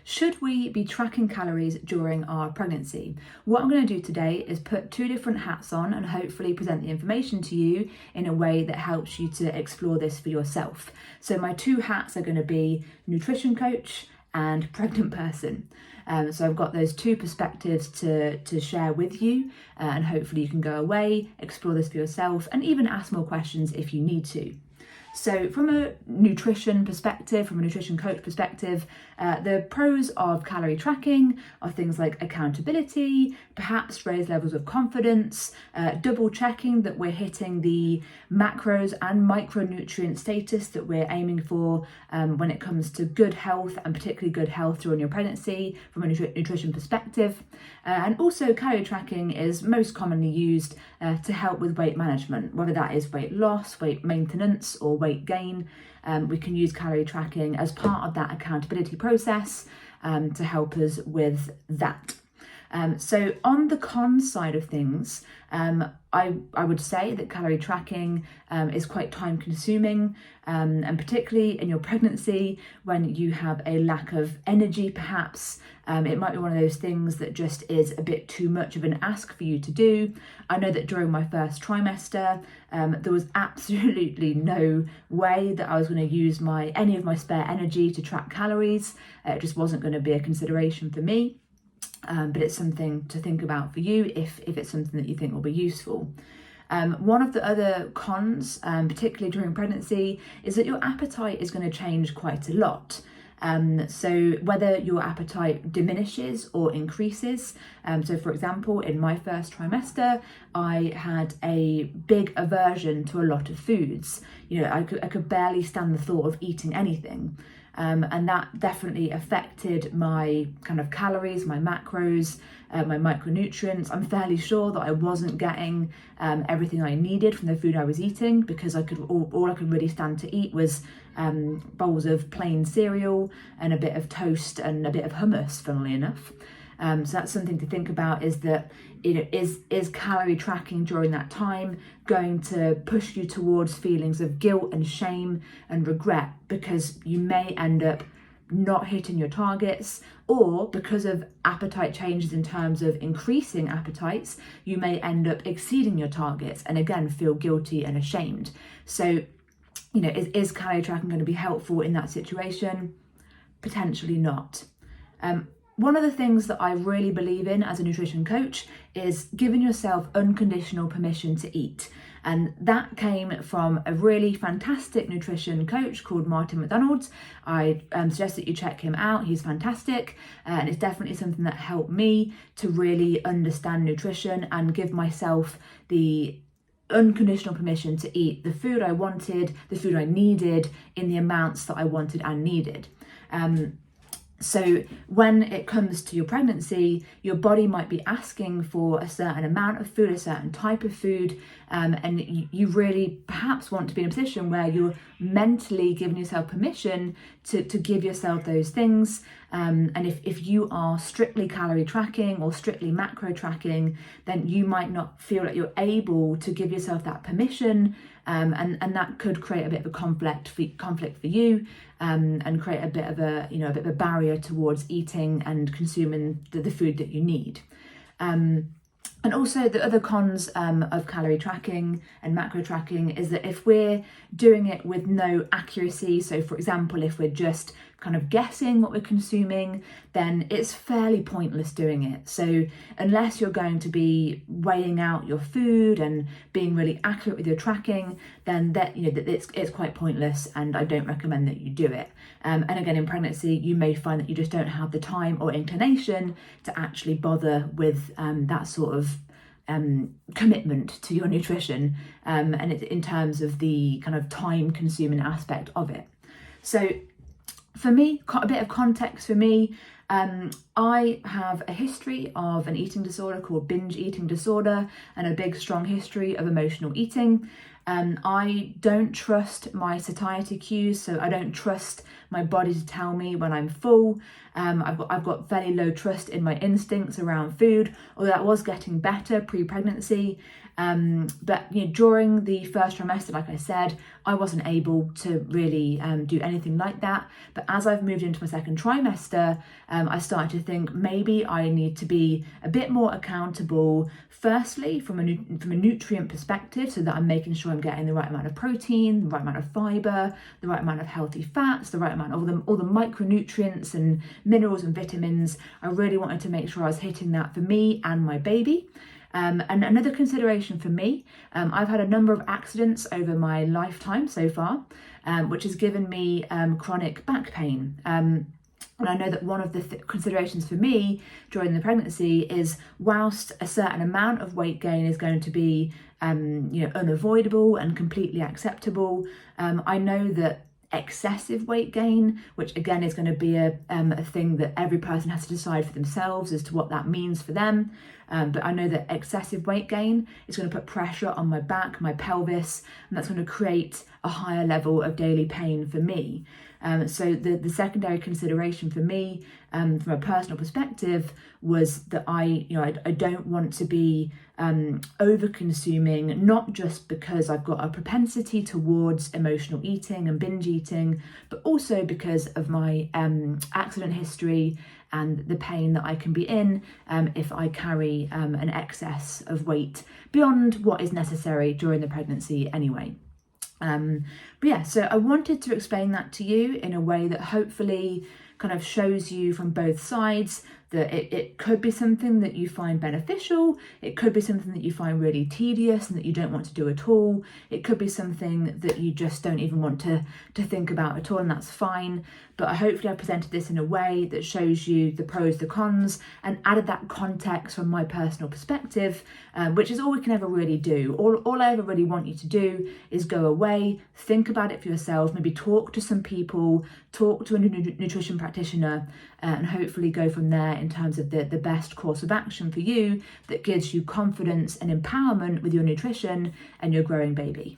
Should we be tracking calories during our pregnancy? What I'm going to do today is put two different hats on and hopefully present the information to you in a way that helps you to explore this for yourself. So my two hats are going to be nutrition coach and pregnant person. So I've got those two perspectives to share with you, and hopefully you can go away, explore this for yourself, and even ask more questions if you need to. So from a nutrition perspective, from a nutrition coach perspective, the pros of calorie tracking are things like accountability, perhaps raised levels of confidence, double checking that we're hitting the macros and micronutrient status that we're aiming for when it comes to good health, and particularly good health during your pregnancy from a nutrition perspective. And also calorie tracking is most commonly used to help with weight management, whether that is weight loss, weight maintenance, or weight gain. We can use calorie tracking as part of that accountability process to help us with that. So on the con side of things, I would say that calorie tracking is quite time consuming, and particularly in your pregnancy when you have a lack of energy perhaps, it might be one of those things that just is a bit too much of an ask for you to do. I know that during my first trimester, there was absolutely no way that I was going to use any of my spare energy to track calories. It just wasn't going to be a consideration for me. But it's something to think about for you if it's something that you think will be useful. One of the other cons, particularly during pregnancy, is that your appetite is going to change quite a lot. So whether your appetite diminishes or increases. So for example, in my first trimester, I had a big aversion to a lot of foods. I could barely stand the thought of eating anything. And that definitely affected my kind of calories, my macros, my micronutrients. I'm fairly sure that I wasn't getting everything I needed from the food I was eating, because all I could really stand to eat was bowls of plain cereal and a bit of toast and a bit of hummus, funnily enough. So that's something to think about, is that is calorie tracking during that time going to push you towards feelings of guilt and shame and regret, because you may end up not hitting your targets, or because of appetite changes in terms of increasing appetites, you may end up exceeding your targets and again feel guilty and ashamed. So, is calorie tracking going to be helpful in that situation? Potentially not. One of the things that I really believe in as a nutrition coach is giving yourself unconditional permission to eat. And that came from a really fantastic nutrition coach called Martin McDonald. I suggest that you check him out. He's fantastic. And it's definitely something that helped me to really understand nutrition and give myself the unconditional permission to eat the food I wanted, the food I needed, in the amounts that I wanted and needed. So when it comes to your pregnancy, your body might be asking for a certain amount of food, a certain type of food, and you really perhaps want to be in a position where you're mentally giving yourself permission to give yourself those things. And if you are strictly calorie tracking or strictly macro tracking, then you might not feel like you're able to give yourself that permission, and that could create a bit of a conflict for you, and create a bit of a barrier towards eating and consuming the food that you need. And also the other cons of calorie tracking and macro tracking is that if we're doing it with no accuracy, so for example, if we're just kind of guessing what we're consuming, then it's fairly pointless doing it. So unless you're going to be weighing out your food and being really accurate with your tracking, then it's quite pointless, and I don't recommend that you do it. And again, in pregnancy, you may find that you just don't have the time or inclination to actually bother with that sort of commitment to your nutrition, and it's in terms of the kind of time consuming aspect of it. So for me, a bit of context for me, I have a history of an eating disorder called binge eating disorder, and a big strong history of emotional eating. I don't trust my satiety cues, so I don't trust my body to tell me when I'm full. I've got fairly low trust in my instincts around food, although that was getting better pre-pregnancy. But during the first trimester, like I said, I wasn't able to really do anything like that. But as I've moved into my second trimester, I started to think maybe I need to be a bit more accountable, firstly from a nutrient perspective, so that I'm making sure I'm getting the right amount of protein, the right amount of fibre, the right amount of healthy fats, the right amount of all the micronutrients and minerals and vitamins. I really wanted to make sure I was hitting that for me and my baby. And another consideration for me, I've had a number of accidents over my lifetime so far, which has given me chronic back pain. And I know that one of the considerations for me during the pregnancy is, whilst a certain amount of weight gain is going to be unavoidable and completely acceptable, I know that excessive weight gain, which again is going to be a thing that every person has to decide for themselves as to what that means for them. But I know that excessive weight gain is going to put pressure on my back, my pelvis, and that's going to create a higher level of daily pain for me. So the secondary consideration for me, from a personal perspective, was that I don't want to be over-consuming, not just because I've got a propensity towards emotional eating and binge eating, but also because of my accident history and the pain that I can be in if I carry an excess of weight beyond what is necessary during the pregnancy anyway. But yeah, so I wanted to explain that to you in a way that hopefully kind of shows you from both sides that it could be something that you find beneficial, it could be something that you find really tedious and that you don't want to do at all, it could be something that you just don't even want to think about at all, and that's fine. But hopefully I presented this in a way that shows you the pros, the cons, and added that context from my personal perspective, which is all we can ever really do. All I ever really want you to do is go away, think about it for yourself, maybe talk to some people, talk to a nutrition practitioner, and hopefully go from there in terms of the best course of action for you that gives you confidence and empowerment with your nutrition and your growing baby.